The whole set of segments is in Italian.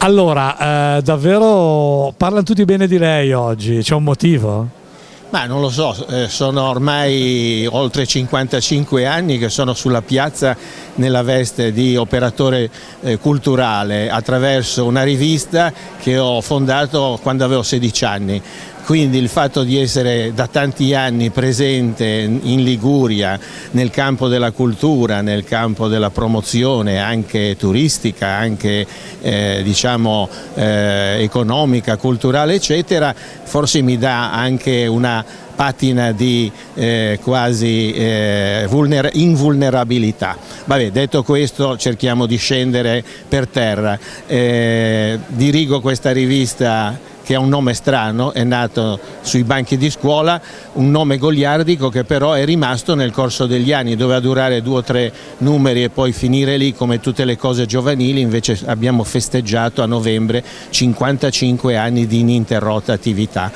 Allora, davvero parlano tutti bene di lei oggi, c'è un motivo? Ma non lo so, sono ormai oltre 55 anni che sono sulla piazza nella veste di operatore culturale attraverso una rivista che ho fondato quando avevo 16 anni. Quindi il fatto di essere da tanti anni presente in Liguria nel campo della cultura, nel campo della promozione anche turistica, anche economica, culturale eccetera, forse mi dà anche una patina di quasi invulnerabilità. Vabbè, detto questo, cerchiamo di scendere per terra. Dirigo questa rivista che ha un nome strano, è nato sui banchi di scuola, un nome goliardico che però è rimasto nel corso degli anni, doveva durare 2 o 3 numeri e poi finire lì come tutte le cose giovanili. Invece abbiamo festeggiato a novembre 55 anni di ininterrotta attività.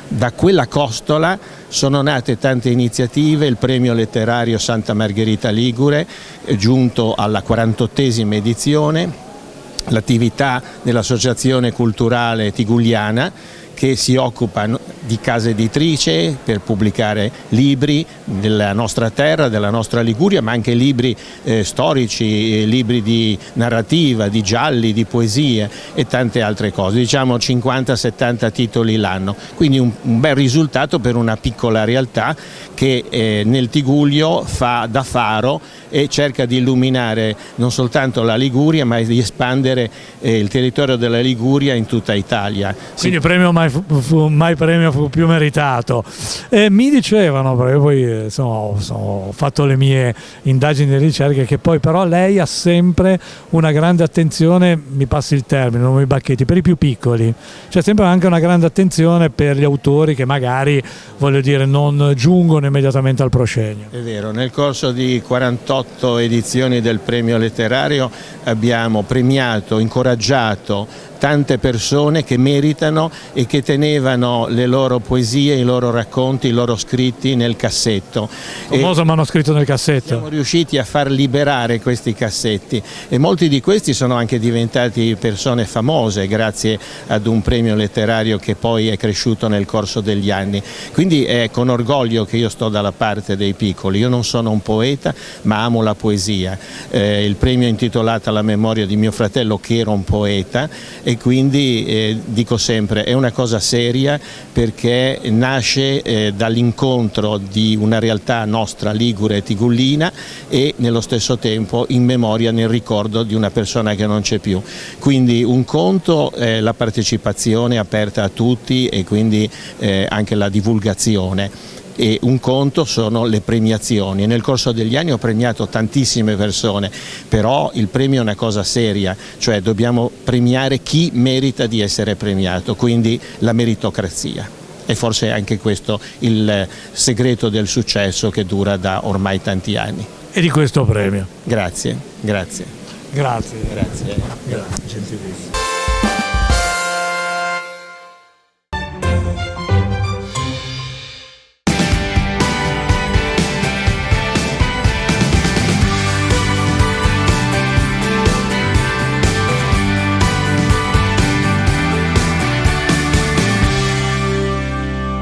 Da quella costola sono nate tante iniziative, il premio letterario Santa Margherita Ligure è giunto alla 48esima edizione, l'attività dell'Associazione Culturale Tigugliana che si occupa di case editrici per pubblicare libri della nostra terra, della nostra Liguria, ma anche libri storici, libri di narrativa, di gialli, di poesie e tante altre cose, diciamo 50-70 titoli l'anno, quindi un bel risultato per una piccola realtà che nel Tigullio fa da faro e cerca di illuminare non soltanto la Liguria ma di espandere il territorio della Liguria in tutta Italia. Quindi il premio mai premio fu più meritato. Mi dicevano, perché poi ho fatto le mie indagini e ricerche, che poi però lei ha sempre una grande attenzione, mi passi il termine, non mi bacchetti, per i più piccoli. C'è sempre anche una grande attenzione per gli autori che magari, voglio dire, non giungono immediatamente al proscenio. È vero, nel corso di 48 edizioni del premio letterario abbiamo premiato, incoraggiato tante persone che meritano e che tenevano le loro poesie, i loro racconti, i loro scritti nel cassetto. Famoso manoscritto nel cassetto. Siamo riusciti a far liberare questi cassetti e molti di questi sono anche diventati persone famose grazie ad un premio letterario che poi è cresciuto nel corso degli anni. Quindi è con orgoglio che io sto dalla parte dei piccoli. Io non sono un poeta ma amo la poesia. Il premio è intitolato alla memoria di mio fratello che era un poeta e quindi dico sempre è una cosa seria perché nasce dall'incontro di una realtà nostra ligure e tigullina e nello stesso tempo in memoria, nel ricordo di una persona che non c'è più. Quindi un conto è la partecipazione aperta a tutti e quindi anche la divulgazione. E un conto sono le premiazioni. Nel corso degli anni ho premiato tantissime persone, però il premio è una cosa seria, cioè dobbiamo premiare chi merita di essere premiato, quindi la meritocrazia. E forse è anche questo il segreto del successo che dura da ormai tanti anni. E di questo premio. Grazie, grazie. Grazie. Grazie. Grazie. Gentilissimo.